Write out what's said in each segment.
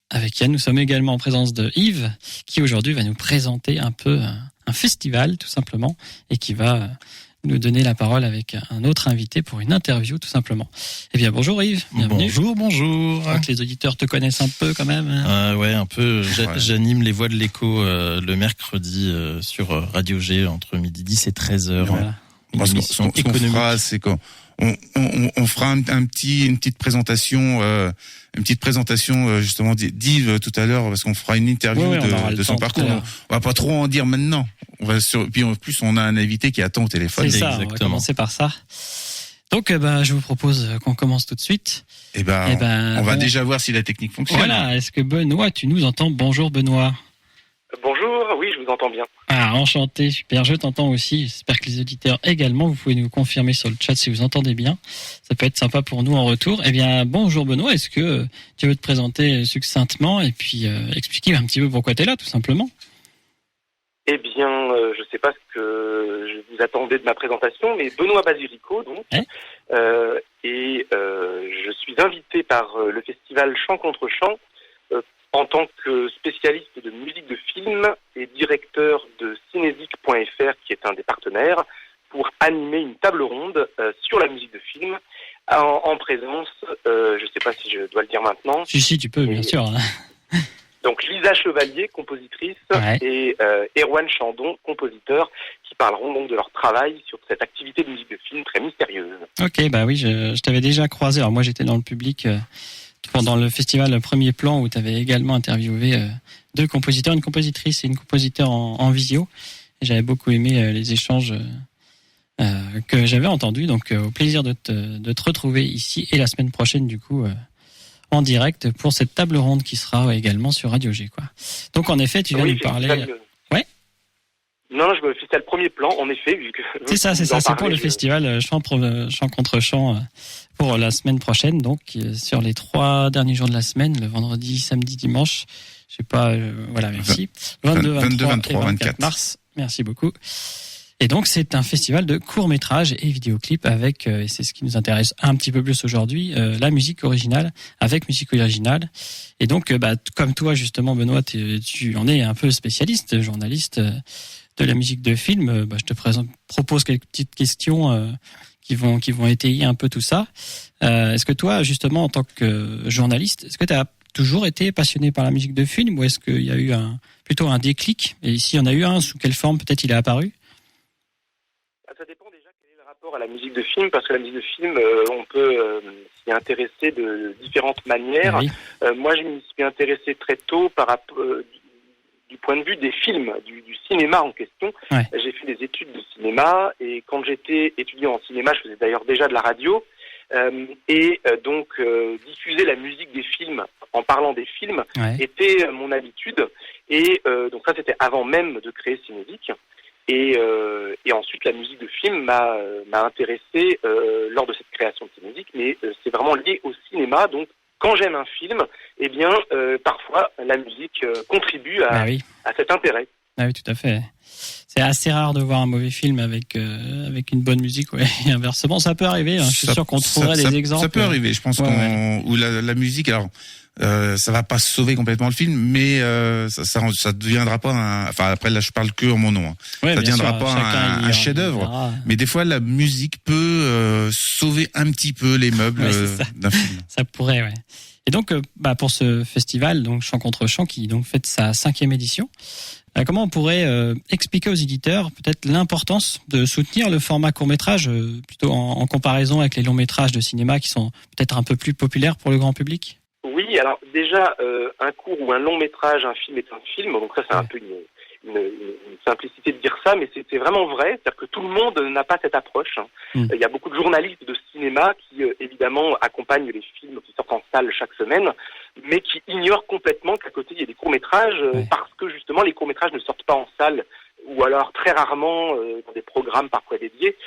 avec Yann. Nous sommes également en présence de Yves, qui aujourd'hui va nous présenter un peu un festival, tout simplement, et qui va nous donner la parole avec un autre invité pour une interview, tout simplement. Eh bien, bonjour Yves, bienvenue. Bonjour. Je crois que les auditeurs te connaissent un peu quand même. Ouais, un peu. J'anime les Voix de l'écho le mercredi sur Radio G entre midi 10 et 13h. Voilà. Ce qu'on fera, c'est qu'on fera une petite présentation, justement d'Yves tout à l'heure, parce qu'on fera une interview de son parcours. On va pas trop en dire maintenant. Puis en plus, on a un invité qui attend au téléphone. C'est ça. Exactement. On va commencer par ça. Donc, je vous propose qu'on commence tout de suite. On va déjà voir si la technique fonctionne. Voilà. Est-ce que Benoît, tu nous entends? Bonjour Benoît. Bonjour, oui, je vous entends bien. Ah, enchanté, super, je t'entends aussi. J'espère que les auditeurs également, vous pouvez nous confirmer sur le chat si vous entendez bien. Ça peut être sympa pour nous en retour. Eh bien, bonjour Benoît, est-ce que tu veux te présenter succinctement et puis expliquer un petit peu pourquoi tu es là, tout simplement? Eh bien, je ne sais pas ce que je vous attendais de ma présentation, mais Benoît Basirico, donc. Je suis invité par le festival Chant contre Chant en tant que spécialiste de musique de film et directeur de Cinésique.fr, qui est un des partenaires, pour animer une table ronde sur la musique de film en présence, je ne sais pas si je dois le dire maintenant. Si, tu peux, bien sûr. Donc Lisa Chevalier, compositrice, et Erwan Chandon, compositeur, qui parleront donc de leur travail sur cette activité de musique de film très mystérieuse. Ok, oui, je t'avais déjà croisé. Alors moi, j'étais dans le public pendant le festival Premier Plan, où tu avais également interviewé deux compositeurs, une compositrice et une compositeur en visio. Et j'avais beaucoup aimé les échanges que j'avais entendus. Donc au plaisir de te retrouver ici et la semaine prochaine, du coup, en direct pour cette table ronde qui sera également sur Radio G, quoi. Donc en effet, tu viens nous parler. Ouais. Non, c'est le Premier Plan, en effet, vu que. C'est ça. C'est pour le festival Chant contre Chant pour la semaine prochaine. Donc sur les 3 derniers jours de la semaine, le vendredi, samedi, dimanche. Je sais pas. Voilà, merci. 22, 23 et 24 mars. Merci beaucoup. Et donc, c'est un festival de courts-métrages et vidéoclips avec, et c'est ce qui nous intéresse un petit peu plus aujourd'hui, la musique originale, avec musique originale. Et donc, comme toi, justement, Benoît, tu en es un peu spécialiste, journaliste de la musique de film. Je te propose quelques petites questions qui vont étayer un peu tout ça. Est-ce que toi, justement, en tant que journaliste, est-ce que tu as toujours été passionné par la musique de film, ou est-ce qu'il y a eu plutôt un déclic? Et s'il y en a eu un, sous quelle forme peut-être il est apparu? Ça dépend déjà quel est le rapport à la musique de film, parce que la musique de film, on peut s'y intéresser de différentes manières. Oui. Moi, je m'y suis intéressé très tôt par rapport du point de vue des films, du cinéma en question. Ouais. J'ai fait des études de cinéma, et quand j'étais étudiant en cinéma, je faisais d'ailleurs déjà de la radio, donc diffuser la musique des films en parlant des films était mon habitude, et donc ça c'était avant même de créer Cinésique. Et ensuite, la musique de film m'a intéressé lors de cette création de Cinésique, mais c'est vraiment lié au cinéma. Donc, quand j'aime un film, eh bien, parfois, la musique contribue à cet intérêt. Ah oui, tout à fait. C'est assez rare de voir un mauvais film avec une bonne musique, et inversement, ça peut arriver. Je suis sûr qu'on trouverait des exemples. Ça peut arriver. Je pense où la musique, alors. Ça va pas sauver complètement le film, mais ça deviendra pas après là je parle que en mon nom. Ça deviendra pas un chef-d'œuvre, mais des fois la musique peut sauver un petit peu les meubles d'un film. Ça pourrait, ouais. Et donc pour ce festival, donc Chant contre Chant, qui donc fête sa 5e édition, comment on pourrait expliquer aux éditeurs peut-être l'importance de soutenir le format court-métrage plutôt en comparaison avec les longs-métrages de cinéma qui sont peut-être un peu plus populaires pour le grand public? Oui, alors déjà, un court ou un long métrage, un film est un film, donc ça c'est un peu une simplicité de dire ça, mais c'est vraiment vrai, c'est-à-dire que tout le monde n'a pas cette approche. Il y a beaucoup de journalistes de cinéma qui évidemment accompagnent les films qui sortent en salle chaque semaine, mais qui ignorent complètement qu'à côté il y a des courts-métrages, parce que justement les courts-métrages ne sortent pas en salle, ou alors très rarement dans des programmes parfois dédiés.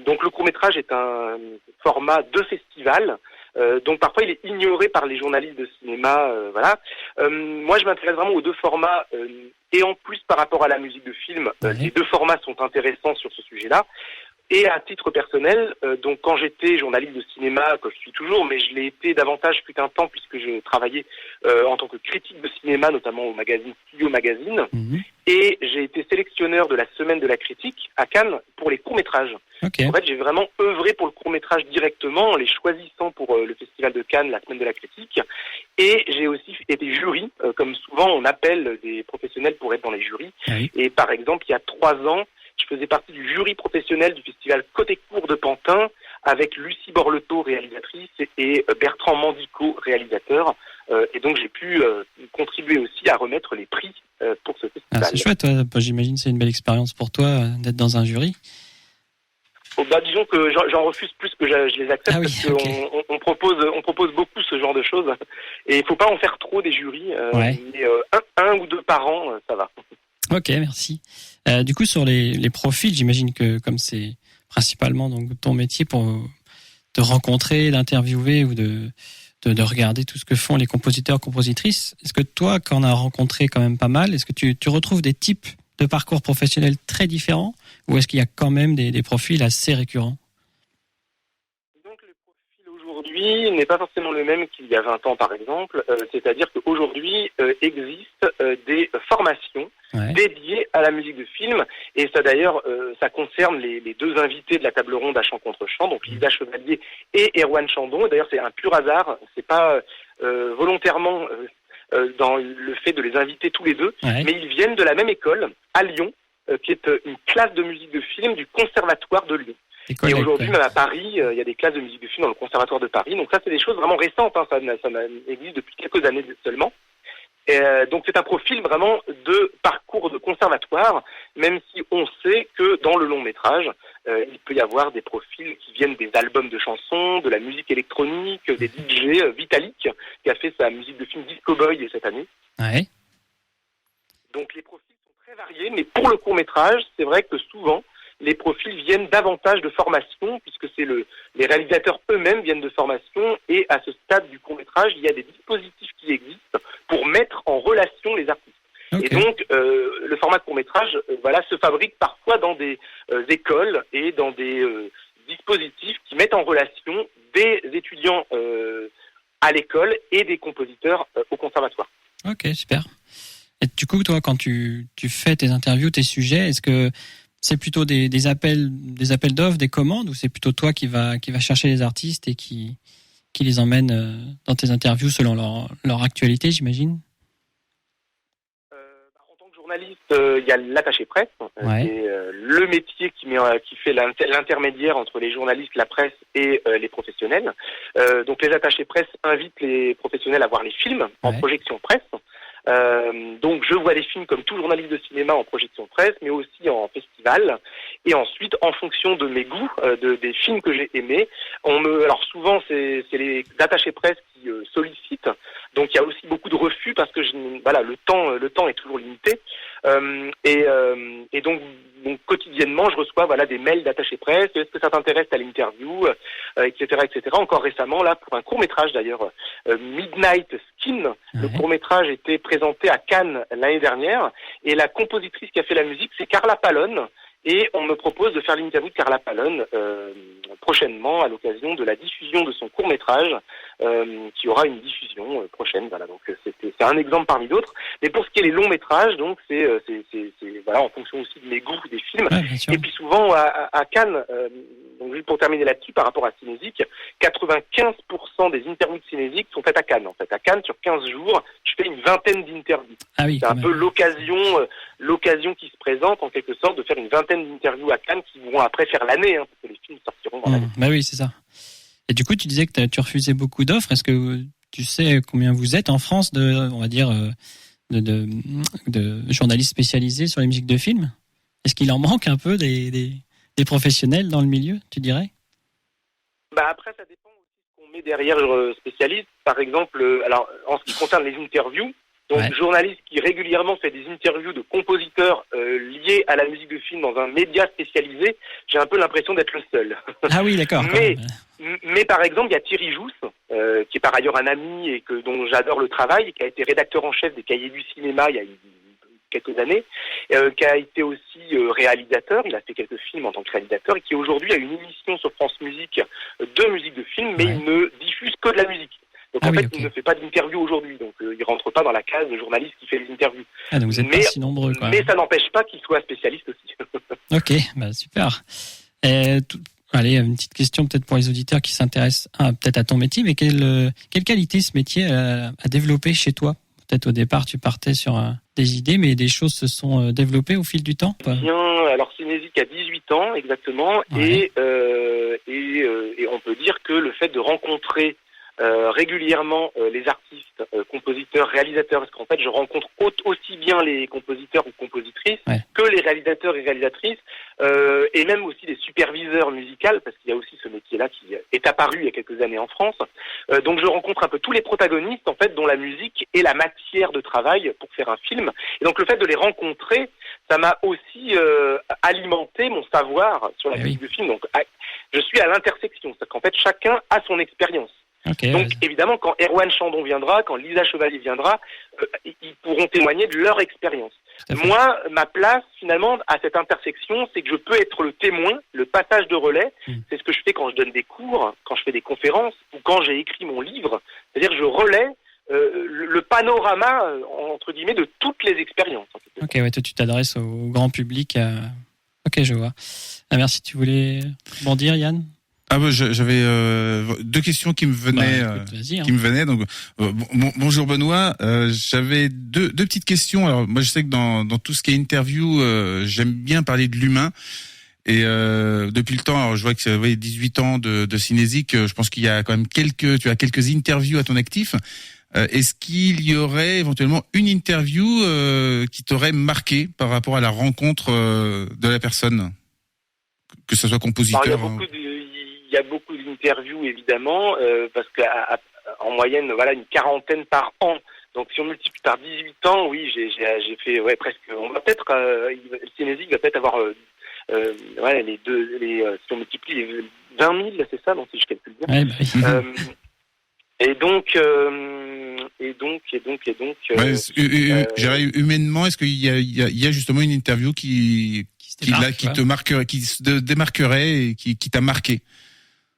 Donc le court-métrage est un format de festival. Donc parfois il est ignoré par les journalistes de cinéma, voilà. Moi je m'intéresse vraiment aux deux formats, et en plus par rapport à la musique de film, les deux formats sont intéressants sur ce sujet-là. Et à titre personnel, donc quand j'étais journaliste de cinéma, que je suis toujours, mais je l'ai été davantage fut un temps puisque je travaillais en tant que critique de cinéma, notamment au magazine Studio Magazine. Et j'ai été sélectionneur de la semaine de la critique à Cannes pour les courts-métrages. Okay. En fait, j'ai vraiment œuvré pour le court-métrage directement en les choisissant pour le Festival de Cannes, la semaine de la critique. Et j'ai aussi été jury, comme souvent on appelle des professionnels pour être dans les jurys. Oui. Et par exemple, il y a 3 ans, je faisais partie du jury professionnel du festival Côté Court de Pantin avec Lucie Borletot, réalisatrice, et Bertrand Mandico, réalisateur. Et donc j'ai pu contribuer aussi à remettre les prix pour ce festival. Ah, c'est chouette, j'imagine c'est une belle expérience pour toi d'être dans un jury. Oh, disons que j'en refuse plus que je les accepte, parce okay. qu'on propose beaucoup ce genre de choses. Et il faut pas en faire trop des jurys, mais un ou 2 par an, ça va. Ok, merci. Du coup, sur les profils, j'imagine que comme c'est principalement donc ton métier pour te rencontrer, d'interviewer ou de regarder tout ce que font les compositeurs, compositrices, est-ce que toi, quand on a rencontré quand même pas mal, est-ce que tu retrouves des types de parcours professionnels très différents ou est-ce qu'il y a quand même des profils assez récurrents? Donc le profil aujourd'hui n'est pas forcément le même qu'il y a 20 ans par exemple, c'est-à-dire qu'aujourd'hui existent des formations dédiées à la musique de film, et ça d'ailleurs ça concerne les 2 invités de la table ronde à Chant contre Chant, donc Lisa Chevalier et Erwan Chandon. Et d'ailleurs c'est un pur hasard, c'est pas volontairement dans le fait de les inviter tous les 2, mais ils viennent de la même école à Lyon, qui est une classe de musique de film du Conservatoire de Lyon. Et aujourd'hui, même à Paris, il y a des classes de musique de film dans le Conservatoire de Paris. Donc ça, c'est des choses vraiment récentes, ça existe depuis quelques années seulement. Et donc c'est un profil vraiment de parcours de conservatoire, même si on sait que dans le long métrage, il peut y avoir des profils qui viennent des albums de chansons, de la musique électronique, des DJ, Vitalik, qui a fait sa musique de film Disco Boy cette année. Ouais. Donc les profils sont très variés, mais pour le court métrage, c'est vrai que souvent, les profils viennent davantage de formation, puisque les réalisateurs eux-mêmes viennent de formation, et à ce stade du court-métrage, il y a des dispositifs qui existent pour mettre en relation les artistes. Okay. Et donc, le format court-métrage se fabrique parfois dans des écoles et dans des dispositifs qui mettent en relation des étudiants à l'école et des compositeurs au conservatoire. Ok, super. Et du coup, toi, quand tu fais tes interviews, tes sujets, est-ce que c'est plutôt des appels d'offres, des commandes, ou c'est plutôt toi qui va chercher les artistes et qui les emmène dans tes interviews selon leur actualité, j'imagine? En tant que journaliste, il y a l'attaché presse, c'est le métier qui fait l'intermédiaire entre les journalistes, la presse et les professionnels. Donc les attachés presse invitent les professionnels à voir les films en projection presse. Donc je vois les films comme tout journaliste de cinéma en projection presse, mais aussi en festival. Et ensuite, en fonction de mes goûts, des films que j'ai aimés, alors souvent c'est les attachés presse qui sollicitent. Donc il y a aussi beaucoup de refus parce que le temps est toujours limité. Et donc quotidiennement, je reçois des mails d'attachés presse. Est-ce que ça t'intéresse à l'interview, etc., etc. Encore récemment, là, pour un court métrage d'ailleurs, Midnight Skin. Le court métrage était présenté à Cannes l'année dernière, et la compositrice qui a fait la musique, c'est Carla Pallone. Et on me propose de faire l'interview de Carla Pallone prochainement à l'occasion de la diffusion de son court-métrage qui aura une diffusion prochaine. Voilà, donc c'est un exemple parmi d'autres. Mais pour ce qui est les longs métrages, donc c'est en fonction aussi de mes goûts des films. Et puis souvent à Cannes, donc juste pour terminer là-dessus, par rapport à Cinésique, 95% des interviews de Cinésique sont faites à Cannes. En fait, à Cannes, sur 15 jours, je fais une vingtaine d'interviews. Ah oui, c'est un peu l'occasion qui se présente en quelque sorte de faire une vingtaine d'interviews à Cannes qui vont après faire l'année, parce que les films sortiront dans l'année. Bah oui, c'est ça. Et du coup, tu disais que tu refusais beaucoup d'offres. Est-ce que tu sais combien vous êtes en France de journalistes spécialisés sur les musiques de films? Est-ce qu'il en manque un peu des professionnels dans le milieu, tu dirais? Après, ça dépend aussi de ce qu'on met derrière le spécialiste. Par exemple, alors en ce qui concerne les interviews, donc journaliste qui régulièrement fait des interviews de compositeurs liés à la musique de film dans un média spécialisé, j'ai un peu l'impression d'être le seul. Ah oui, d'accord. Mais par exemple, il y a Thierry Jousse, qui est par ailleurs un ami et dont j'adore le travail, qui a été rédacteur en chef des Cahiers du cinéma il y a une quelques années, qui a été aussi réalisateur. Il a fait quelques films en tant que réalisateur et qui aujourd'hui a une émission sur France Musique de musique de film, mais il ne diffuse que de la musique. Donc il ne fait pas d'interview aujourd'hui, donc il rentre pas dans la case de journaliste qui fait des interviews. Ah, donc vous êtes pas si nombreux, quoi. Mais ça n'empêche pas qu'il soit spécialiste aussi. Ok, super. Allez, une petite question peut-être pour les auditeurs qui s'intéressent peut-être à ton métier, mais quelle qualité ce métier a développé chez toi ? Peut-être au départ tu partais sur des idées, mais des choses se sont développées au fil du temps. Bien, alors Cinésique a 18 ans exactement, et on peut dire que le fait de rencontrer régulièrement les artistes, compositeurs, réalisateurs, parce qu'en fait je rencontre aussi bien les compositeurs ou compositrices que les réalisateurs et réalisatrices, et même aussi les superviseurs musicaux, parce qu'il y a aussi ce métier-là qui est apparu il y a quelques années en France. Donc je rencontre un peu tous les protagonistes en fait dont la musique est la matière de travail pour faire un film. Et donc le fait de les rencontrer, ça m'a aussi alimenté mon savoir sur la musique de film. Donc je suis à l'intersection, c'est-à-dire qu'en fait chacun a son expérience. Donc évidemment, quand Erwan Chandon viendra, quand Lisa Chevalier viendra, ils pourront témoigner de leur expérience. Moi, ma place finalement à cette intersection, c'est que je peux être le témoin, le passage de relais. C'est ce que je fais quand je donne des cours, quand je fais des conférences ou quand j'ai écrit mon livre. C'est-à-dire je relais le panorama entre guillemets de toutes les expériences. Ok, toi tu t'adresses au grand public. Ok, je vois. Merci. Tu voulais rebondir, Yann ? J'avais deux questions qui me venaient. Donc, bonjour Benoît. J'avais deux petites questions. Alors, moi, je sais que dans tout ce qui est interview, j'aime bien parler de l'humain. Et depuis le temps, alors je vois que tu avais 18 ans de Cinésique. Je pense qu'il y a quand même tu as quelques interviews à ton actif. Est-ce qu'il y aurait éventuellement une interview qui t'aurait marqué par rapport à la rencontre de la personne, que ce soit compositeur? Il y a beaucoup d'interviews évidemment, parce qu'en moyenne, une quarantaine par an. Donc si on multiplie par 18 ans, oui, j'ai fait presque. On va peut-être Cinésique va peut-être avoir si on multiplie les 20 000, c'est ça, donc si je calcule bien. Humainement, est-ce qu'il y a justement une interview qui te marquerait, qui se démarquerait et qui t'a marqué?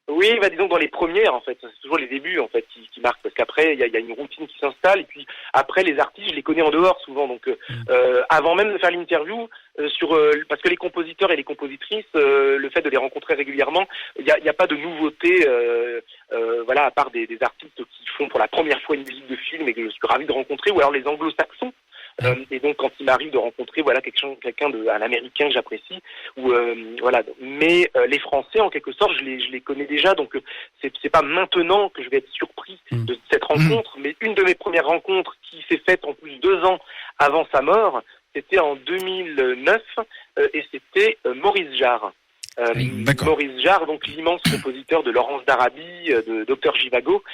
Oui, disons dans les premières, en fait, c'est toujours les débuts, en fait, qui marquent, parce qu'après, il y a une routine qui s'installe, et puis après, les artistes, je les connais en dehors, souvent, donc, avant même de faire l'interview, parce que les compositeurs et les compositrices, le fait de les rencontrer régulièrement, il y a pas de nouveauté, à part des artistes qui font pour la première fois une musique de film et que je suis ravi de rencontrer, ou alors les anglo-saxons. Et donc quand il m'arrive de rencontrer un Américain que j'apprécie, mais les Français en quelque sorte je les connais déjà, donc c'est pas maintenant que je vais être surpris de cette rencontre, mais une de mes premières rencontres qui s'est faite en plus 2 ans avant sa mort, c'était en 2009 et c'était Maurice Jarre. Maurice Jarre, donc l'immense compositeur de Laurence d'Arabie, de Dr Givago.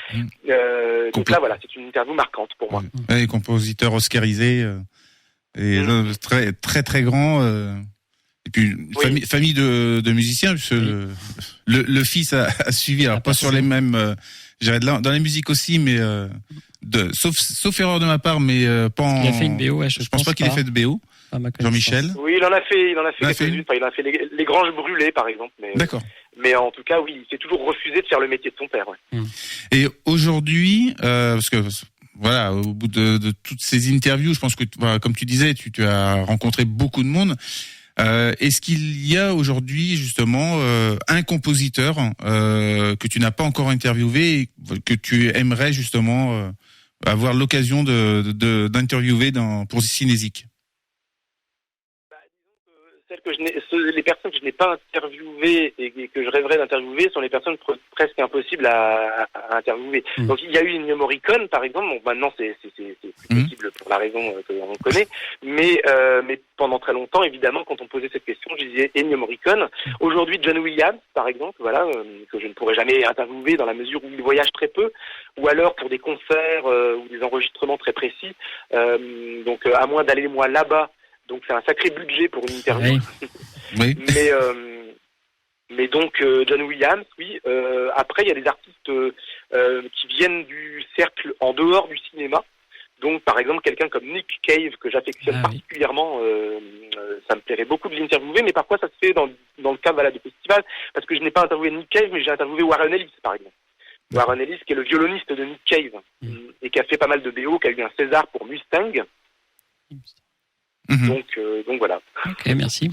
Donc là, c'est une interview marquante pour moi. Oui, compositeur oscarisé, et très très très grand. Et puis famille de musiciens, puisque le fils a suivi, alors pas sur les mêmes. Dans la musique aussi, mais sauf erreur de ma part, mais pas en. Il a fait une BO, je pense pas qu'il ait fait de BO. Jean-Michel. Oui, il en a fait quelques-unes. Il a fait les Granges brûlées, par exemple. D'accord. Mais en tout cas, oui, il s'est toujours refusé de faire le métier de son père. Et aujourd'hui, parce que au bout de toutes ces interviews, je pense que, comme tu disais, tu as rencontré beaucoup de monde. Est-ce qu'il y a aujourd'hui justement un compositeur que tu n'as pas encore interviewé et que tu aimerais justement avoir l'occasion d'interviewer pour Cinésique? Les personnes que je n'ai pas interviewées et que je rêverais d'interviewer sont les personnes presque impossibles à interviewer. Donc il y a eu Ennio Morricone par exemple. Bon, maintenant c'est plus possible pour la raison que l'on connaît, mais pendant très longtemps évidemment quand on posait cette question je disais Ennio Morricone. Aujourd'hui John Williams par exemple, que je ne pourrais jamais interviewer dans la mesure où il voyage très peu, ou alors pour des concerts ou des enregistrements très précis. Donc à moins d'aller moi là-bas. Donc c'est un sacré budget pour une interview. Oui. Mais donc John Williams, oui. Après il y a des artistes qui viennent du cercle en dehors du cinéma. Donc, par exemple, quelqu'un comme Nick Cave, que j'affectionne particulièrement, ça me plairait beaucoup de l'interviewer, mais parfois ça se fait dans le cadre de festivals, parce que je n'ai pas interviewé Nick Cave, mais j'ai interviewé Warren Ellis, par exemple. Warren Ellis, qui est le violoniste de Nick Cave, et qui a fait pas mal de BO, qui a eu un César pour Mustang. Donc voilà. Ok, merci.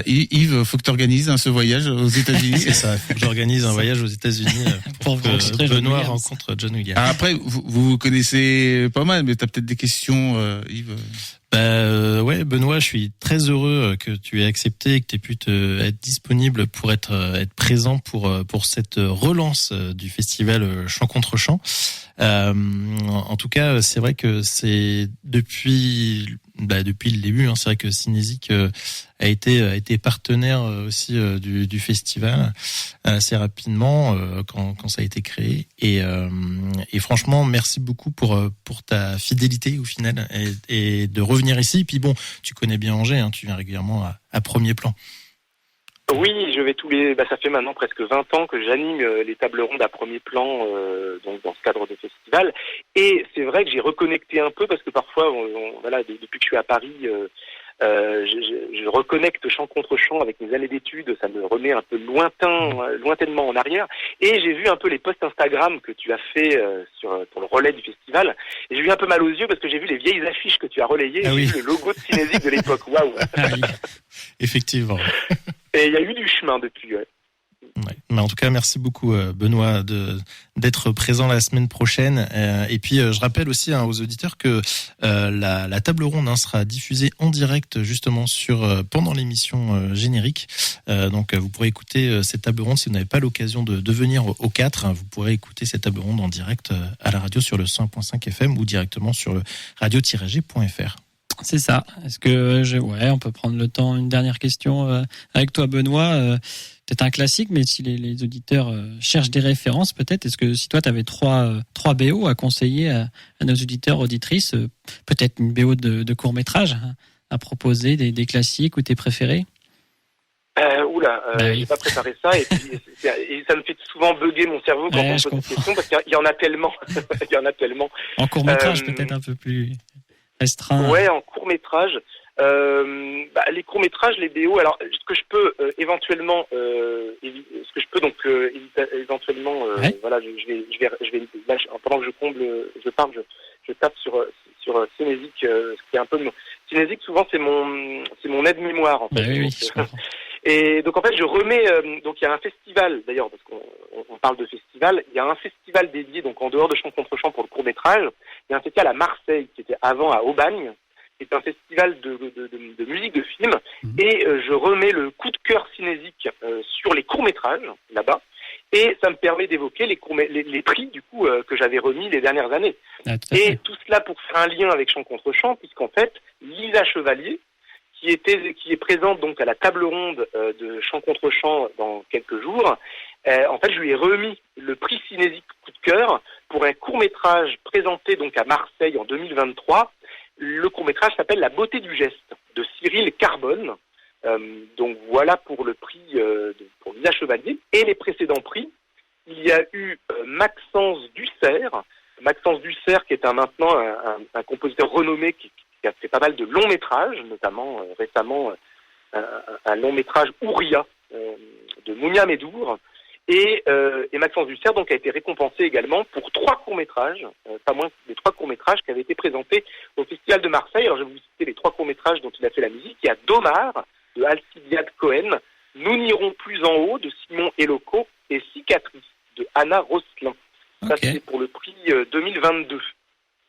Yves, faut que tu organises ce voyage aux États-Unis. C'est ça, faut que j'organise un voyage aux États-Unis pour que Benoît rencontre John Williams. Après, vous connaissez pas mal, mais tu as peut-être des questions, Yves. Ouais, Benoît, je suis très heureux que tu aies accepté et que tu aies pu être disponible pour être présent pour cette relance du festival Chant contre Chant. En tout cas, c'est vrai que c'est depuis le début, c'est vrai que Cinésique a été partenaire aussi du festival assez rapidement quand ça a été créé, et franchement merci beaucoup pour ta fidélité au final et de revenir ici. Et puis bon, tu connais bien Angers, tu viens régulièrement à Premier Plan. Oui, je vais ça fait maintenant presque 20 ans que j'anime les tables rondes à Premier Plan, donc dans ce cadre de festival. Et c'est vrai que j'ai reconnecté un peu, parce que parfois, depuis que je suis à Paris, je reconnecte Chant contre Chant avec mes années d'études. Ça me remet un peu lointainement en arrière. Et j'ai vu un peu les posts Instagram que tu as fait pour le relais du festival. Et j'ai eu un peu mal aux yeux parce que j'ai vu les vieilles affiches que tu as relayées. J'ai vu le logo de Cinésique de l'époque. Waouh. Effectivement. Et il y a eu du chemin depuis, Ouais. Mais en tout cas, merci beaucoup Benoît d'être présent la semaine prochaine. Et puis je rappelle aussi aux auditeurs que la table ronde sera diffusée en direct justement pendant l'émission générique. Donc vous pourrez écouter cette table ronde si vous n'avez pas l'occasion de venir au 4. Vous pourrez écouter cette table ronde en direct à la radio sur le 100.5 FM ou directement sur le radio-g.fr. C'est ça. Est-ce que on peut prendre le temps, une dernière question avec toi Benoît, peut-être un classique, mais si les auditeurs cherchent des références, peut-être, est-ce que si toi tu avais trois BO à conseiller à nos auditeurs, auditrices, peut-être une BO de court-métrage à proposer, des classiques ou tes préférés? J'ai pas préparé ça, et puis et ça me fait souvent bugger mon cerveau quand on me pose des questions, parce qu'il y en a tellement. En court-métrage, peut-être un peu plus restreint. Ouais, en court-métrage. Les courts-métrages, les BO, alors ce que je peux éventuellement éventuellement je vais là, pendant que je parle, je tape sur Cinésique, ce qui est un peu Cinésique, souvent c'est mon aide-mémoire en fait. Oui, et donc en fait je remets donc il y a un festival, d'ailleurs parce qu'on parle de festival, il y a un festival dédié donc en dehors de Chant contre Chant pour le court-métrage, il y a un festival à Marseille qui était avant à Aubagne. C'est un festival de musique de film, et je remets le coup de cœur Cinésique sur les courts-métrages là-bas, et ça me permet d'évoquer les prix du coup que j'avais remis les dernières années. Et tout cela pour faire un lien avec Chant contre Chant, puisqu'en fait Lisa Chevalier, qui est présente donc à la table ronde de Chant contre Chant dans quelques jours, en fait je lui ai remis le prix Cinésique coup de cœur pour un court-métrage présenté donc à Marseille en 2023. Le court-métrage s'appelle La beauté du geste de Cyril Carbone. Donc voilà pour le prix pour Lisa Chevalier. Et les précédents prix, il y a eu Maxence Dussert. Maxence Dussert qui est maintenant un compositeur renommé qui a fait pas mal de longs métrages, notamment récemment un long métrage Ouria de Mounia Medour. Et Maxence Dussert donc a été récompensé également pour 3 courts-métrages, pas moins des 3 courts-métrages qui avaient été présentés au Festival de Marseille. Alors je vais vous citer les 3 courts-métrages dont il a fait la musique. Il y a Domar de Alcibiade Cohen, Nous n'irons plus en haut de Simon Eloco et Cicatrice de Anna Rosselin. Ça c'est pour le prix 2022.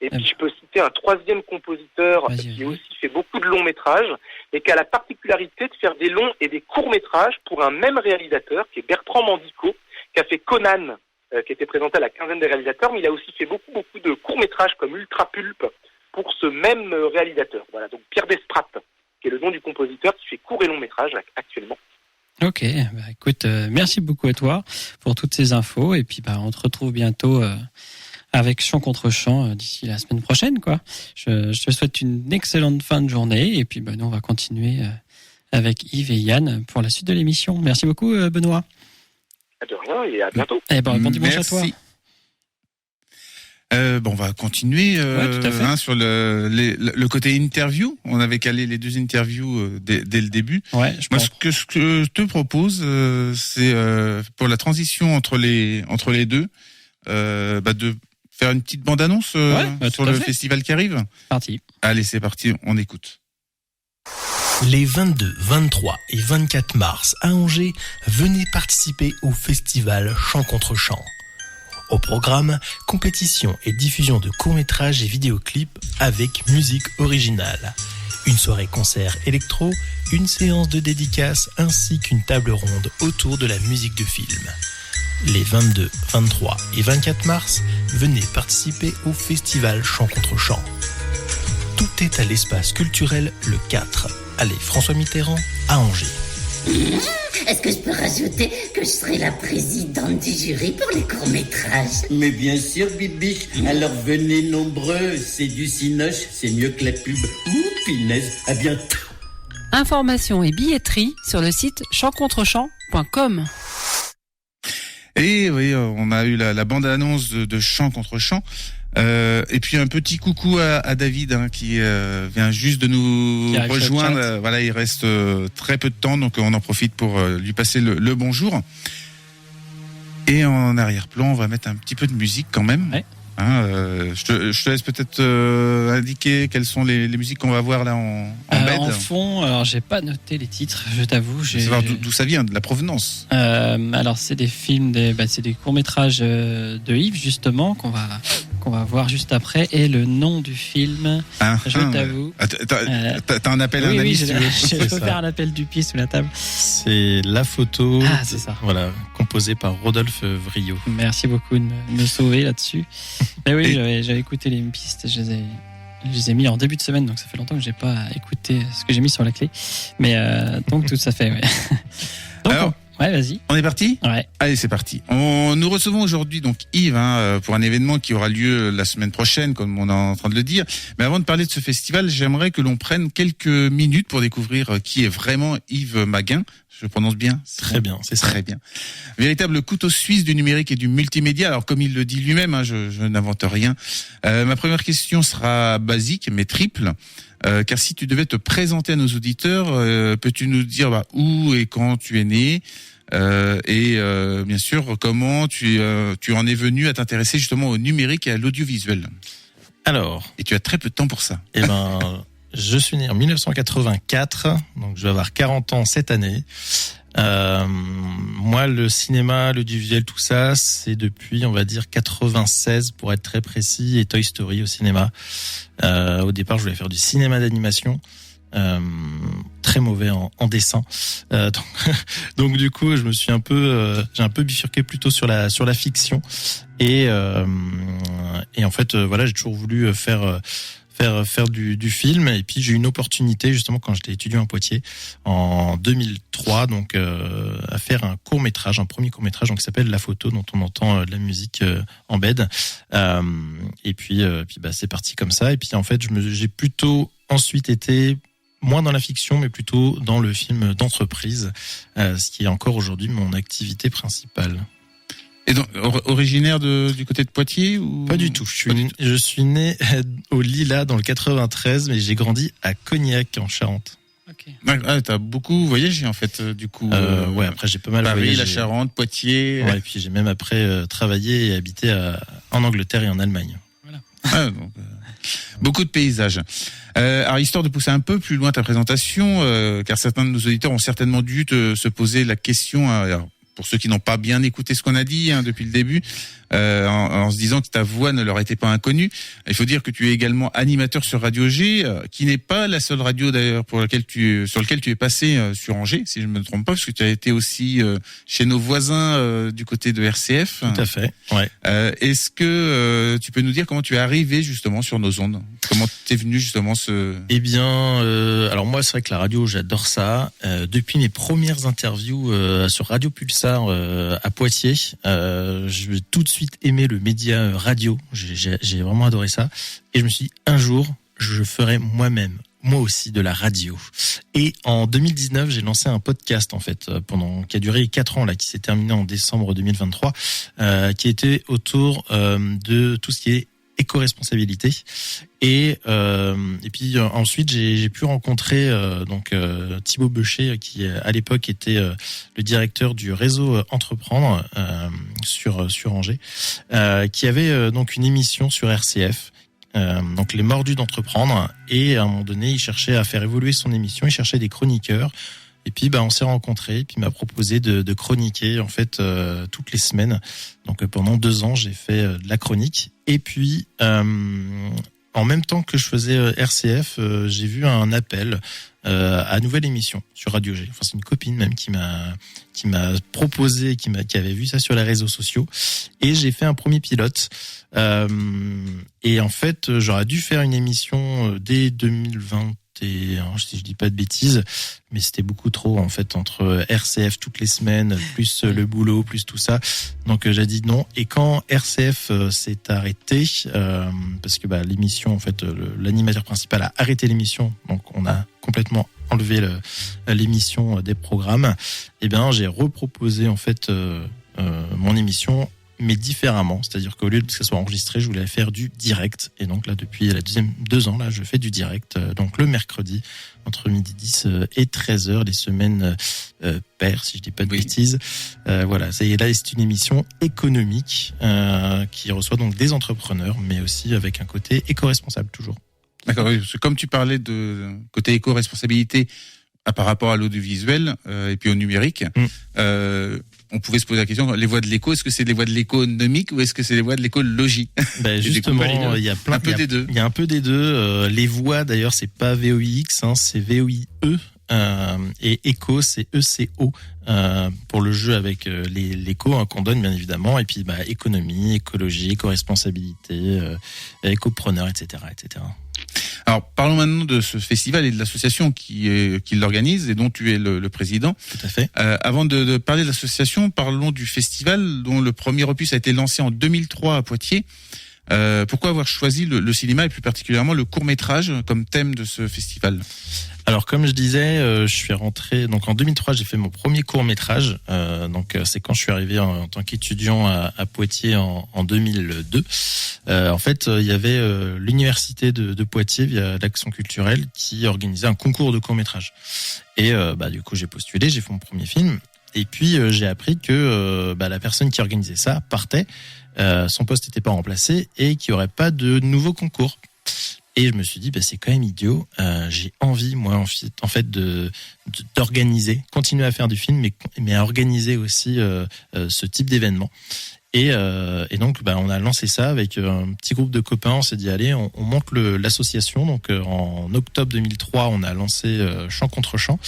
Et puis je peux citer un 3e compositeur qui a aussi fait beaucoup de longs métrages et qui a la particularité de faire des longs et des courts métrages pour un même réalisateur, qui est Bertrand Mandico, qui a fait Conan, qui était présenté à la 15aine des réalisateurs, mais il a aussi fait beaucoup de courts métrages comme Ultra Pulp pour ce même réalisateur. Voilà, donc Pierre Desprats, qui est le nom du compositeur qui fait court et long métrage actuellement. Ok, écoute, merci beaucoup à toi pour toutes ces infos, et puis on te retrouve bientôt avec Chant contre Chant d'ici la semaine prochaine, quoi. Je te souhaite une excellente fin de journée, et puis nous on va continuer avec Yves et Yann pour la suite de l'émission. Merci beaucoup Benoît. De rien, et à bientôt. Bon dimanche à toi. On va continuer sur le côté interview. On avait calé les 2 interviews dès le début. Ouais, ce que je te propose, c'est pour la transition entre les deux, de faire une petite bande-annonce sur le festival qui arrive. Parti. Allez, c'est parti, on écoute. Les 22, 23 et 24 mars à Angers, venez participer au festival Chant contre Chant. Au programme, compétition et diffusion de courts-métrages et vidéoclips avec musique originale. Une soirée concert électro, une séance de dédicaces ainsi qu'une table ronde autour de la musique de film. Les 22, 23 et 24 mars, venez participer au festival Chant contre Chant. Tout est à l'espace culturel le 4, allée François Mitterrand à Angers. Est-ce que je peux rajouter que je serai la présidente du jury pour les courts-métrages? Mais bien sûr, Bibiche. Alors venez nombreux. C'est du cinoche, c'est mieux que la pub. Ouh, pinaise. À bientôt. Informations et billetterie sur le site chantcontrechamp.com. Et oui, on a eu la bande-annonce de Chant contre Chant. Et puis un petit coucou à David qui vient juste de nous rejoindre. Voilà, il reste très peu de temps, donc on en profite pour lui passer le bonjour. Et en arrière-plan, on va mettre un petit peu de musique quand même. Ouais. Je te laisse peut-être indiquer quelles sont les musiques qu'on va voir là en bed. En fond, alors j'ai pas noté les titres, je t'avoue. Je veux savoir d'où ça vient, de la provenance. Alors c'est des films, c'est des courts-métrages de Yves justement qu'on va voir juste après, et le nom du film, je t'avoue. T'as un appel à un ami, si tu veux. Je peux faire un appel du pied sous la table. C'est La Photo. Ah, c'est ça. Voilà, composé par Rodolphe Vriot. Merci beaucoup de me sauver là-dessus. Mais oui, j'avais écouté les pistes, je les ai mis en début de semaine, donc ça fait longtemps que j'ai pas écouté ce que j'ai mis sur la clé. Mais donc tout ça fait, ouais. Donc, alors, ouais, vas-y. On est parti ? Ouais. Allez, c'est parti. Nous recevons aujourd'hui donc Yves pour un événement qui aura lieu la semaine prochaine, comme on est en train de le dire. Mais avant de parler de ce festival, j'aimerais que l'on prenne quelques minutes pour découvrir qui est vraiment Yves Maguin. Je prononce bien ? Très bien, c'est ça. Très bien. Véritable couteau suisse du numérique et du multimédia. Alors, comme il le dit lui-même, je n'invente rien. Ma première question sera basique, mais triple. Car si tu devais te présenter à nos auditeurs, peux-tu nous dire où et quand tu es né, et bien sûr comment tu en es venu à t'intéresser justement au numérique et à l'audiovisuel. Alors, et tu as très peu de temps pour ça. Eh ben, je suis né en 1984, donc je vais avoir 40 ans cette année. Moi, le cinéma, l'audiovisuel, tout ça, c'est depuis, on va dire, 96 pour être très précis, et Toy Story au cinéma. Au départ, je voulais faire du cinéma d'animation. Très mauvais en dessin. Donc du coup, je me suis j'ai un peu bifurqué plutôt sur la fiction. Et en fait, voilà, j'ai toujours voulu faire du film, et puis j'ai eu une opportunité justement quand j'étais étudiant à Poitiers en 2003, donc à faire un court-métrage, un premier court-métrage donc qui s'appelle La Photo, dont on entend de la musique en bed, et puis c'est parti comme ça. Et puis en fait j'ai plutôt ensuite été moins dans la fiction, mais plutôt dans le film d'entreprise, ce qui est encore aujourd'hui mon activité principale. Et donc, originaire du côté de Poitiers ou... Pas du tout. Je suis né au Lilas dans le 93, mais j'ai grandi à Cognac en Charente. Okay. Ah, t'as beaucoup voyagé en fait, du coup. Ouais, après j'ai pas mal Paris, voyagé. La Charente, Poitiers. Ouais, et puis j'ai même après travaillé et habité en Angleterre et en Allemagne. Voilà. Donc, beaucoup de paysages. Alors, histoire de pousser un peu plus loin ta présentation, car certains de nos auditeurs ont certainement dû se poser la question. Alors, pour ceux qui n'ont pas bien écouté ce qu'on a dit depuis le début, en se disant que ta voix ne leur était pas inconnue, il faut dire que tu es également animateur sur Radio G, qui n'est pas la seule radio d'ailleurs sur laquelle tu es passé sur Angers, si je ne me trompe pas, parce que tu as été aussi chez nos voisins du côté de RCF. Tout à fait. Ouais. Est-ce que tu peux nous dire comment tu es arrivé justement sur nos ondes ? Comment t'es venu justement Eh bien, alors moi c'est vrai que la radio j'adore ça. Depuis mes premières interviews sur Radio Pulsar à Poitiers, je tout de suite aimé le média radio. J'ai vraiment adoré ça. Et je me suis dit, un jour, je ferai moi aussi de la radio. Et en 2019, j'ai lancé un podcast en fait qui a duré 4 ans là, qui s'est terminé en décembre 2023, qui était autour de tout ce qui est éco-responsabilité. Et puis ensuite j'ai pu rencontrer Thibaut Beuchet, qui à l'époque était le directeur du réseau Entreprendre sur Angers, qui avait donc une émission sur RCF. Donc les Mordus d'Entreprendre, et à un moment donné il cherchait à faire évoluer son émission, il cherchait des chroniqueurs, et puis on s'est rencontrés, et puis il m'a proposé de chroniquer en fait toutes les semaines. Donc pendant 2 ans j'ai fait de la chronique, et puis en même temps que je faisais RCF, j'ai vu un appel à nouvelle émission sur Radio G. Enfin, c'est une copine même qui m'a proposé, qui avait vu ça sur les réseaux sociaux, et j'ai fait un premier pilote. Et en fait, j'aurais dû faire une émission dès 2021, si je dis pas de bêtises, mais c'était beaucoup trop en fait, entre RCF toutes les semaines, plus le boulot, plus tout ça. Donc j'ai dit non. Et quand RCF s'est arrêté, parce que l'émission, en fait, l'animateur principal a arrêté l'émission, donc on a complètement enlevé l'émission des programmes, et j'ai reproposé en fait mon émission, mais différemment. C'est-à-dire qu'au lieu de que ça soit enregistré, je voulais faire du direct. Et donc là, depuis la 2 ans, là, je fais du direct. Donc le mercredi, entre 12h10 et 13h, les semaines paires, si je dis pas de bêtises. Voilà, c'est une émission économique qui reçoit donc des entrepreneurs, mais aussi avec un côté éco-responsable toujours. D'accord, oui, parce que comme tu parlais de côté éco-responsabilité par rapport à l'audiovisuel et puis au numérique, on pouvait se poser la question, les voies de l'éco, est-ce que c'est les voies de l'économique ou est-ce que c'est les voies de l'écologie? Justement, il y a un peu des deux. Les voies, d'ailleurs, c'est pas VOIX, c'est VOIE. Et éco, c'est ECO pour le jeu avec l'éco qu'on donne, bien évidemment. Et puis économie, écologie, éco-responsabilité, écopreneur, etc., etc. Alors, parlons maintenant de ce festival et de l'association qui l'organise et dont tu es le président. Tout à fait. Avant de parler de l'association, parlons du festival dont le premier opus a été lancé en 2003 à Poitiers. Pourquoi avoir choisi le cinéma et plus particulièrement le court-métrage comme thème de ce festival ? Alors, comme je disais, je suis rentré, donc en 2003, j'ai fait mon premier court-métrage. Donc, c'est quand je suis arrivé en tant qu'étudiant à Poitiers en 2002. En fait, il y avait l'université de Poitiers, via l'Action culturelle, qui organisait un concours de court-métrage. Et du coup, j'ai postulé, j'ai fait mon premier film. Et puis, j'ai appris que la personne qui organisait ça partait, son poste n'était pas remplacé et qu'il n'y aurait pas de nouveau concours. Et je me suis dit, c'est quand même idiot. J'ai envie, moi, en fait, d'organiser, continuer à faire du film, mais à organiser aussi ce type d'événement. Et donc, on a lancé ça avec un petit groupe de copains. On s'est dit, allez, on monte l'association. Donc, en octobre 2003, on a lancé Chant contre Chant.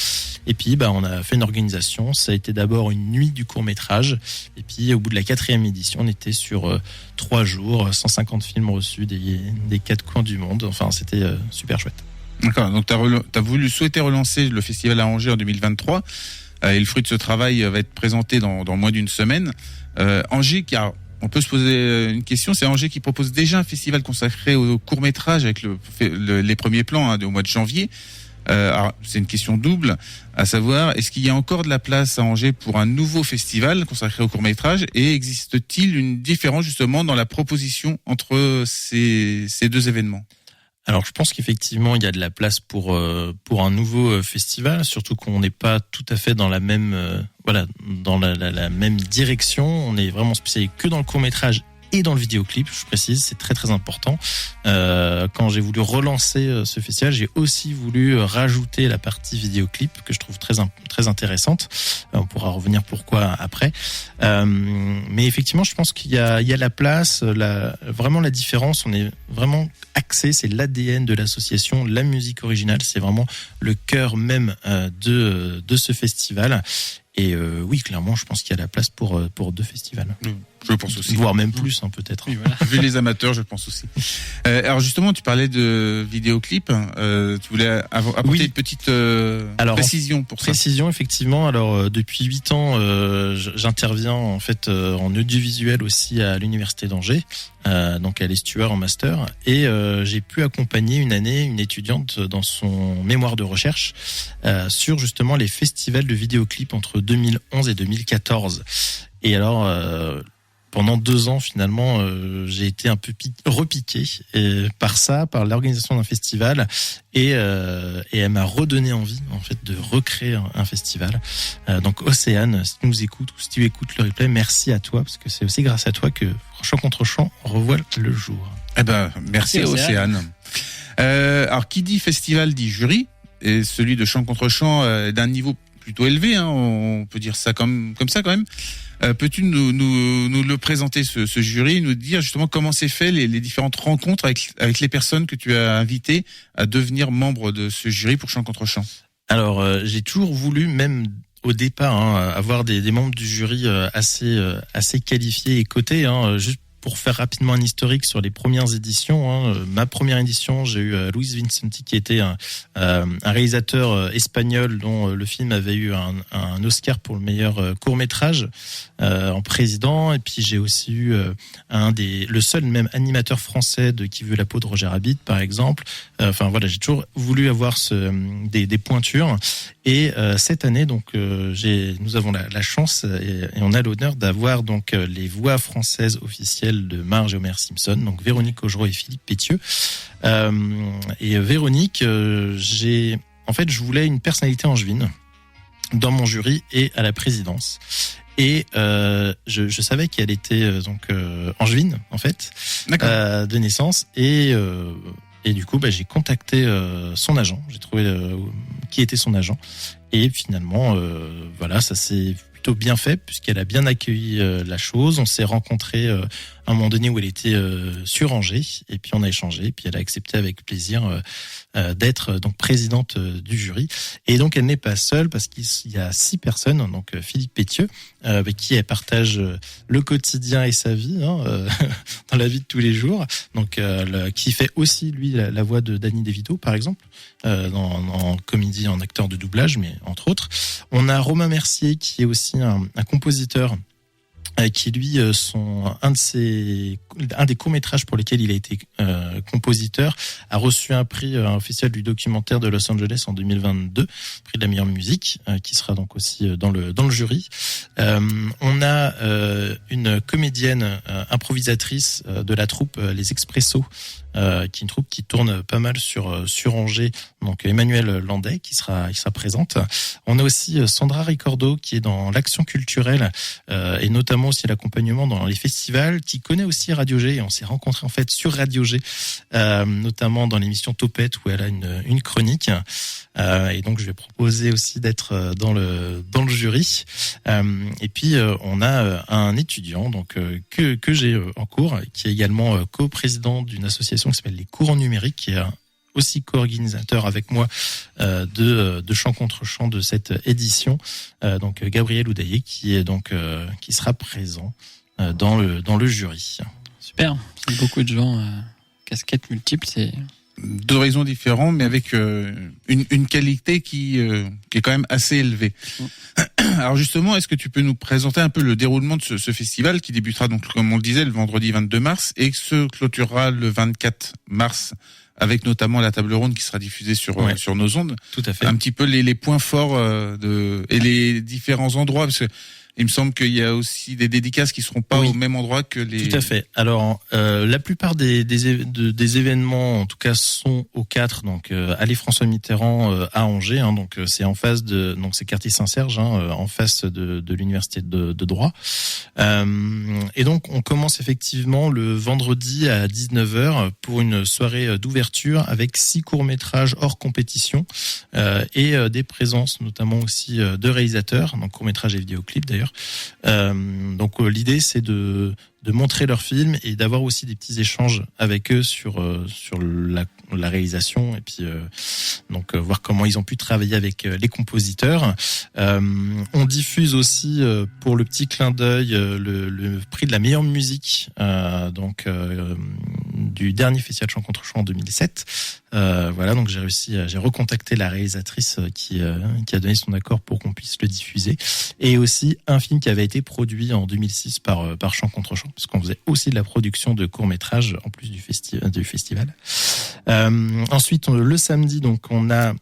Et puis, on a fait une organisation. Ça a été d'abord une nuit du court-métrage. Et puis, au bout de la 4e édition, on était sur 3 jours, 150 films reçus des 4 coins du monde. Enfin, c'était super chouette. D'accord. Donc, t'as souhaité relancer le festival à Angers en 2023. Et le fruit de ce travail va être présenté dans moins d'une semaine. Angers, car on peut se poser une question, c'est Angers qui propose déjà un festival consacré au court-métrage avec les premiers plans au mois de janvier. Alors, c'est une question double, à savoir, est-ce qu'il y a encore de la place à Angers pour un nouveau festival consacré au court-métrage, et existe-t-il une différence justement dans la proposition entre ces 2 événements ? Alors, je pense qu'effectivement, il y a de la place pour un nouveau festival, surtout qu'on n'est pas tout à fait dans la même dans la même direction. On est vraiment spécialisé que dans le court-métrage et dans le vidéoclip, je précise, c'est très très important. Quand j'ai voulu relancer ce festival, j'ai aussi voulu rajouter la partie vidéoclip que je trouve très intéressante. On pourra revenir pourquoi après. Mais effectivement, je pense qu'il y a la place, vraiment la différence. On est vraiment axé, c'est l'ADN de l'association, la musique originale, c'est vraiment le cœur même de ce festival. Et oui, clairement, je pense qu'il y a la place pour 2 festivals. Je pense aussi. Voire même plus, peut-être. Oui, voilà. Vu les amateurs, je pense aussi. Alors justement, tu parlais de vidéoclip. Tu voulais apporter une petite précision pour ça. Précision, effectivement. Alors, depuis 8 ans, j'interviens en fait en audiovisuel aussi à l'université d'Angers, donc à l'Estuaire en master. Et j'ai pu accompagner une année une étudiante dans son mémoire de recherche sur justement les festivals de vidéoclip entre 2011 et 2014. Et alors... pendant 2 ans, finalement, j'ai été un peu repiqué par l'organisation d'un festival, et elle m'a redonné envie, en fait, de recréer un festival. Donc, Océane, si tu nous écoutes ou si tu écoutes le replay, merci à toi, parce que c'est aussi grâce à toi que Chant contre Chant revoit le jour. Eh ben, merci Océane. Alors, qui dit festival dit jury, et celui de Chant contre Chant d'un niveau plutôt élevé, hein, on peut dire ça comme ça quand même. Peux-tu nous le présenter, ce jury, nous dire justement comment s'est fait les différentes rencontres avec les personnes que tu as invitées à devenir membres de ce jury pour Chant contre Chant? Alors, j'ai toujours voulu, même au départ, avoir des membres du jury assez qualifiés et cotés, juste pour faire rapidement un historique sur les premières éditions. Ma première édition, j'ai eu Luis Vincenti, qui était un réalisateur espagnol dont le film avait eu un Oscar pour le meilleur court-métrage en président. Et puis j'ai aussi eu le seul même animateur français de Qui veut la peau de Roger Rabbit, par exemple. Enfin voilà, j'ai toujours voulu avoir des pointures. Et cette année, donc, nous avons la chance et on a l'honneur d'avoir donc les voix françaises officielles de Marge et Homer Simpson, donc Véronique Augereau et Philippe Pétieux. Et Véronique, je voulais une personnalité angevine dans mon jury et à la présidence. Et je savais qu'elle était angevine, en fait, de naissance. Et du coup, j'ai contacté son agent. J'ai trouvé qui était son agent. Et finalement, ça s'est plutôt bien fait, puisqu'elle a bien accueilli la chose. On s'est rencontrés à un moment donné où elle était sur Angers, et puis on a échangé, et puis elle a accepté avec plaisir d'être donc présidente du jury. Et donc elle n'est pas seule, parce qu'il y a 6 personnes, donc Philippe Pétieux, avec qui elle partage le quotidien et sa vie dans la vie de tous les jours, donc qui fait aussi lui la voix de Danny DeVito, par exemple, en comédie, en acteur de doublage, mais entre autres. On a Romain Mercier, qui est aussi un compositeur, qui lui un des courts-métrages pour lesquels il a été compositeur a reçu un prix officiel du documentaire de Los Angeles en 2022, prix de la meilleure musique, qui sera donc aussi dans le jury. On a une comédienne improvisatrice de la troupe Les Expressos, qui est une troupe qui tourne pas mal sur Angers, donc Emmanuelle Landais qui sera présente. On a aussi Sandra Ricordo, qui est dans l'action culturelle et notamment aussi l'accompagnement dans les festivals, qui connaît aussi Radio G, et on s'est rencontrés en fait sur Radio G, notamment dans l'émission Topette où elle a une chronique. Et donc je vais proposer aussi d'être dans le jury. Et puis on a un étudiant donc que j'ai en cours, qui est également coprésident d'une association qui s'appelle les Courants Numériques, qui est aussi co-organisateur avec moi de Chant contre Chant de cette édition. Donc Gabriel Oudaillé, qui sera présent dans le jury. Super, c'est beaucoup de gens, casquettes multiples, c'est d'horizons différents, mais avec une qualité qui est quand même assez élevée. Alors justement, est-ce que tu peux nous présenter un peu le déroulement de ce festival qui débutera donc, comme on le disait, le vendredi 22 mars et se clôturera le 24 mars, avec notamment la table ronde qui sera diffusée sur nos ondes. Tout à fait. Un petit peu les points forts et les différents endroits, parce que il me semble qu'il y a aussi des dédicaces qui seront pas au même endroit que les... Tout à fait. Alors, la plupart des événements, en tout cas, sont au 4, donc allée François Mitterrand à Angers. Donc c'est en face donc c'est quartier Saint-Serge, en face de l'université de droit. Et donc on commence effectivement le vendredi à 19h pour une soirée d'ouverture avec 6 courts-métrages hors compétition et des présences notamment aussi de réalisateurs, donc courts-métrages et vidéoclips d'ailleurs. Donc l'idée c'est de montrer leurs films et d'avoir aussi des petits échanges avec eux sur la réalisation, et puis donc voir comment ils ont pu travailler avec les compositeurs. On diffuse aussi pour le petit clin d'œil le prix de la meilleure musique donc du dernier festival Chant contre Chant en 2007. Voilà, donc j'ai recontacté la réalisatrice qui a donné son accord pour qu'on puisse le diffuser, et aussi un film qui avait été produit en 2006 par Chant contre Chant, parce qu'on faisait aussi de la production de courts-métrages en plus du festival. Ensuite, le samedi, donc on a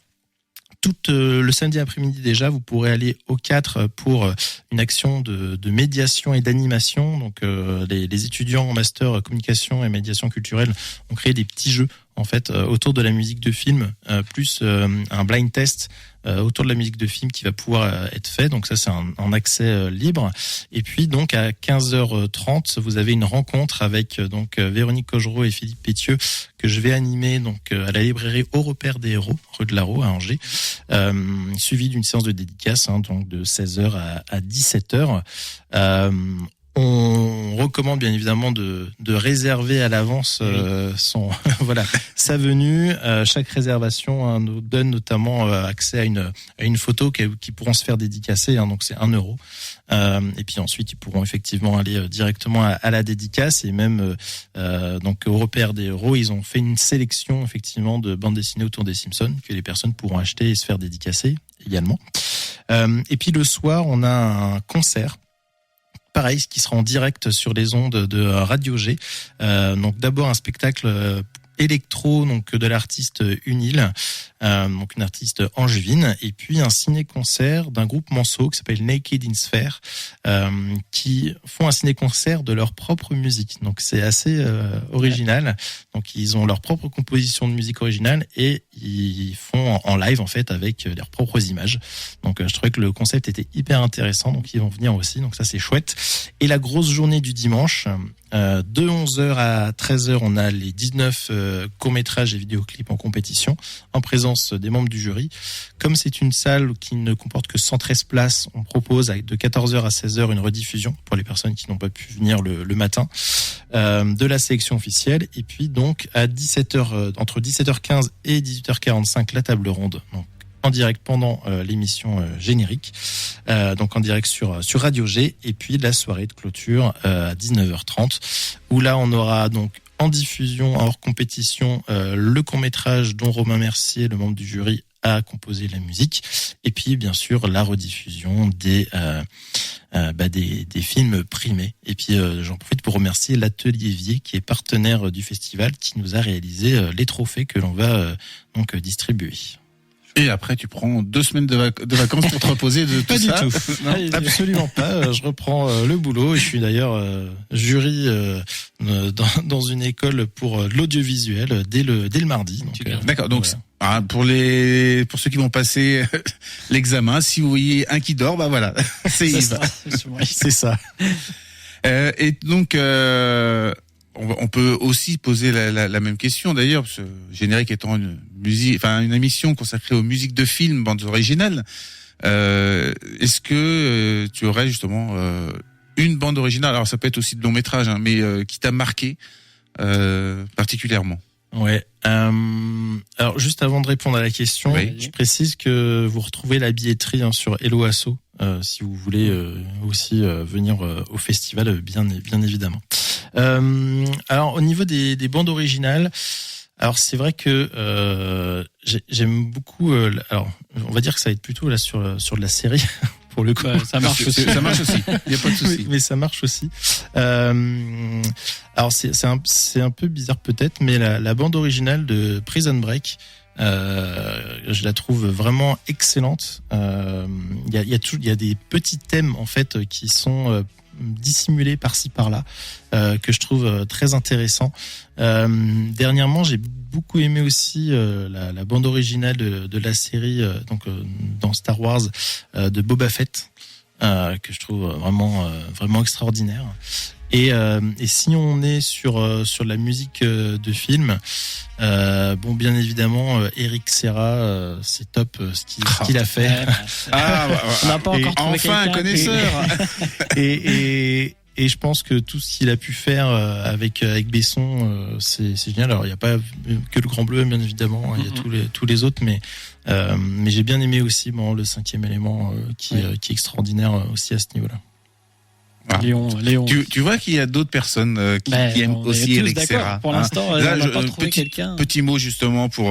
Tout le samedi après-midi déjà, vous pourrez aller au 4 pour une action de médiation et d'animation. Donc les étudiants en master communication et médiation culturelle ont créé des petits jeux en fait autour de la musique de film, plus un blind test autour de la musique de film qui va pouvoir être fait. Donc ça c'est en accès libre. Et puis donc à 15h30, vous avez une rencontre avec donc Véronique Cogereau et Philippe Pétieux que je vais animer donc à la librairie Au Repère des Héros, rue de Larraux à Angers, suivi d'une séance de dédicace donc de 16h à 17h. On recommande bien évidemment de réserver à l'avance sa venue. Chaque réservation nous donne notamment accès à une photo qui pourront se faire dédicacer, donc c'est 1 euro. Et puis ensuite ils pourront effectivement aller directement à la dédicace, et même donc au Repère des Héros, ils ont fait une sélection effectivement de bandes dessinées autour des Simpsons que les personnes pourront acheter et se faire dédicacer également. Et puis le soir, on a un concert. Pareil, qui sera en direct sur les ondes de Radio G. Donc d'abord un spectacle électro, donc de l'artiste Unil, donc une artiste angevine, et puis un ciné-concert d'un groupe manceau qui s'appelle Naked in Sphere, qui font un ciné-concert de leur propre musique. Donc c'est assez original. Donc ils ont leur propre composition de musique originale et ils font en live en fait avec leurs propres images. Donc je trouvais que le concept était hyper intéressant, donc ils vont venir aussi, donc ça c'est chouette. Et la grosse journée du dimanche, de 11h à 13h, on a les 19 courts-métrages et vidéoclips en compétition, en présence des membres du jury. Comme c'est une salle qui ne comporte que 113 places, on propose de 14h à 16h une rediffusion pour les personnes qui n'ont pas pu venir le matin, de la sélection officielle. Et puis donc à 17h, entre 17h15 et 18h45, la table ronde. Donc en direct pendant l'émission générique, donc en direct sur Radio G, et puis la soirée de clôture à 19h30, où là on aura donc en diffusion, hors compétition, le court-métrage dont Romain Mercier, le membre du jury, a composé la musique, et puis bien sûr la rediffusion des films primés. Et puis j'en profite pour remercier l'Atelier Vier, qui est partenaire du festival, qui nous a réalisé les trophées que l'on va donc distribuer. Et après, tu prends 2 semaines de vacances pour te reposer de tout ça? Pas du tout. Non, absolument pas. Je reprends le boulot, et je suis d'ailleurs jury dans une école pour l'audiovisuel dès le mardi. Donc, d'accord. Donc voilà. Pour ceux qui vont passer l'examen, si vous voyez un qui dort, bah voilà, c'est Yves. C'est ça. Et donc on peut aussi poser la même question d'ailleurs, parce que Générique étant une émission consacrée aux musiques de films, bandes originales. Est-ce que tu aurais justement une bande originale, alors ça peut être aussi de long métrage, mais qui t'a marqué particulièrement? Ouais. Alors juste avant de répondre à la question, je précise que vous retrouvez la billetterie sur Hello Asso, si vous voulez aussi venir au festival, bien évidemment. Alors au niveau des bandes originales, alors c'est vrai que j'aime beaucoup. Alors on va dire que ça va être plutôt là sur de la série. Pour le coup, ça marche aussi. Ça marche aussi. Il y a pas de souci. Mais ça marche aussi. Alors c'est un peu bizarre peut-être, mais la bande originale de Prison Break, je la trouve vraiment excellente. Il y a des petits thèmes en fait qui sont dissimulés par-ci par-là, que je trouve très intéressant. Dernièrement, j'ai beaucoup aimé aussi la bande originale de la série dans Star Wars de Boba Fett, que je trouve vraiment extraordinaire. Et si on est sur la musique de film, bien évidemment Eric Serra, c'est top ce qu'il a fait. On n'a pas encore trouvé enfin un connaisseur. Et je pense que tout ce qu'il a pu faire avec Besson, c'est génial. Alors il n'y a pas que le Grand Bleu, bien évidemment, il y a tous les autres, mais j'ai bien aimé aussi le 5e élément qui est extraordinaire aussi à ce niveau-là. Ah. Léon. Tu vois qu'il y a d'autres personnes qui aiment aussi Eric Serra. Pour l'instant, on n'a pas trouvé quelqu'un. Petit mot justement pour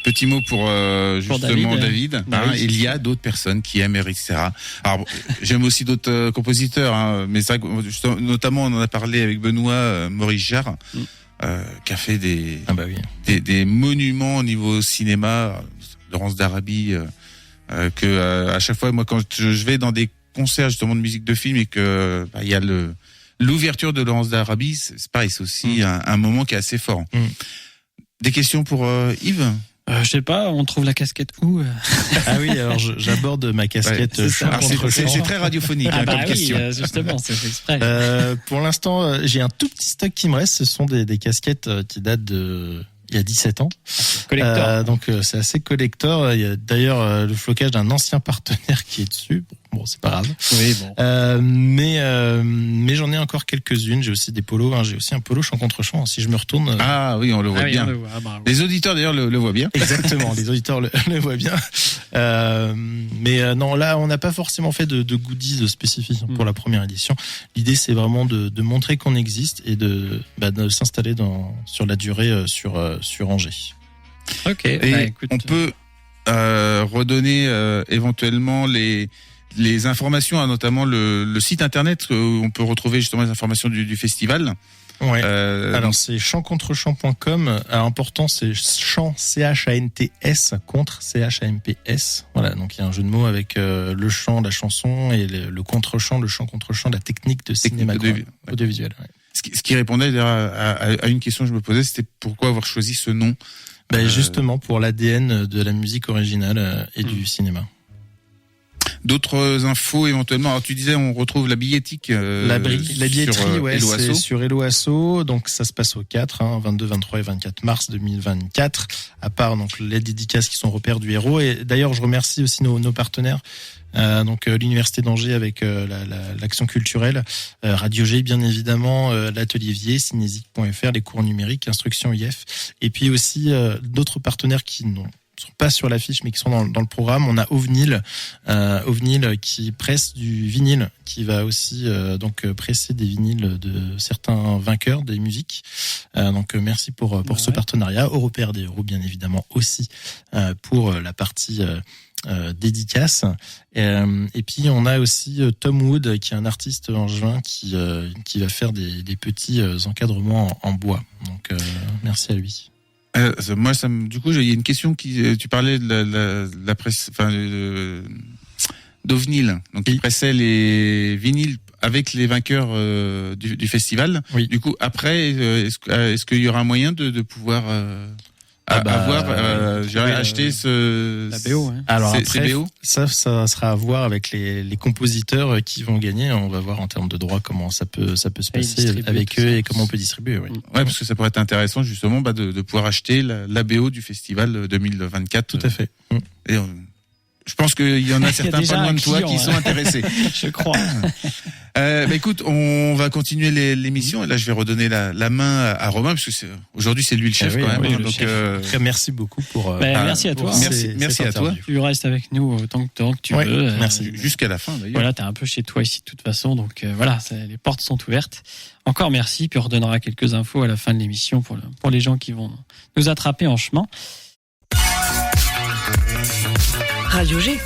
justement David. Il y a d'autres personnes qui aiment Eric Serra. Alors j'aime aussi d'autres compositeurs, mais c'est vrai que notamment on en a parlé avec Benoît, Maurice Jarre, qui a fait des monuments au niveau cinéma. Laurence d'Arabie, que à chaque fois, moi, quand je vais dans des concerts justement de musique de film et que il y a l'ouverture de Laurence d'Arabie, c'est pareil, c'est aussi un moment qui est assez fort. Des questions pour Yves? Je sais pas, on trouve la casquette où? Ah oui, alors j'aborde ma casquette. C'est très radiophonique comme question. Justement, c'est fait exprès. Pour l'instant, j'ai un tout petit stock qui me reste. Ce sont des casquettes qui datent de il y a 17 ans. Collector. Donc c'est assez collector. Il y a d'ailleurs le flocage d'un ancien partenaire qui est dessus. Bon, c'est pas grave. Oui, bon. Mais j'en ai encore quelques-unes. J'ai aussi des polos. J'ai aussi un polo chant contre chant. Si je me retourne. Ah oui, on le voit bien. On le voit. Les auditeurs d'ailleurs le voient bien. Exactement, les auditeurs le voient bien. Mais non, là, on n'a pas forcément fait de goodies spécifiques pour la première édition. L'idée, c'est vraiment de montrer qu'on existe et de s'installer sur la durée sur Angers. Ok. Et écoute, on peut redonner éventuellement les informations, notamment le site internet où on peut retrouver justement les informations du festival. Ouais. Alors c'est chantcontrechamp.com. L'important c'est chant CHANTS contre CHAMPS. Voilà, donc il y a un jeu de mots avec le chant, la chanson et le contre-chant, le chant contre-chant, la technique de cinéma audiovisuel. Ouais. Ce qui répondait à une question que je me posais, c'était pourquoi avoir choisi ce nom. Justement pour l'ADN de la musique originale et du cinéma. D'autres infos éventuellement. Alors tu disais on retrouve la billettique. La billetterie, c'est sur Hello Asso. Donc ça se passe au 4, 22, 23 et 24 mars 2024. À part donc les dédicaces qui sont repères du héros. Et d'ailleurs je remercie aussi nos partenaires. Donc l'université d'Angers avec l'action culturelle, Radio G bien évidemment, l'atelier Vier, cinésique.fr, les cours numériques, instruction IF, et puis aussi d'autres partenaires qui ne sont pas sur l'affiche mais qui sont dans le programme. On a Ovnil qui presse du vinyle, qui va aussi donc presser des vinyles de certains vainqueurs des musiques. Donc merci pour ce partenariat. Au repère des héros bien évidemment aussi pour la partie dédicace. Et puis on a aussi Tom Wood qui est un artiste angevin qui va faire des petits encadrements en bois. Donc merci à lui. Moi, du coup, il y a une question tu parlais de la presse, d'Ovnil, donc qui pressait les vinyles avec les vainqueurs du festival. Oui. Du coup, après, est-ce qu'il y aura un moyen de pouvoir acheter la BO, hein. Alors ces après, BO. ça sera à voir avec les compositeurs qui vont gagner. On va voir en termes de droits comment ça peut se passer avec eux et comment on peut distribuer. Oui. Ouais, parce que ça pourrait être intéressant justement de pouvoir acheter la BO du festival 2024. Tout à fait. Et je pense qu'il y en a certains pas loin de toi qui sont intéressés. Je crois. Écoute, on va continuer l'émission et là je vais redonner la main à Romain parce que aujourd'hui c'est lui le chef quand même. Donc merci beaucoup pour. Merci à toi. Merci à toi. Tu restes avec nous autant que tu veux. Merci. Jusqu'à la fin d'ailleurs. Voilà, t'es un peu chez toi ici de toute façon, donc les portes sont ouvertes. Encore merci, puis on redonnera quelques infos à la fin de l'émission pour les gens qui vont nous attraper en chemin. Radio G.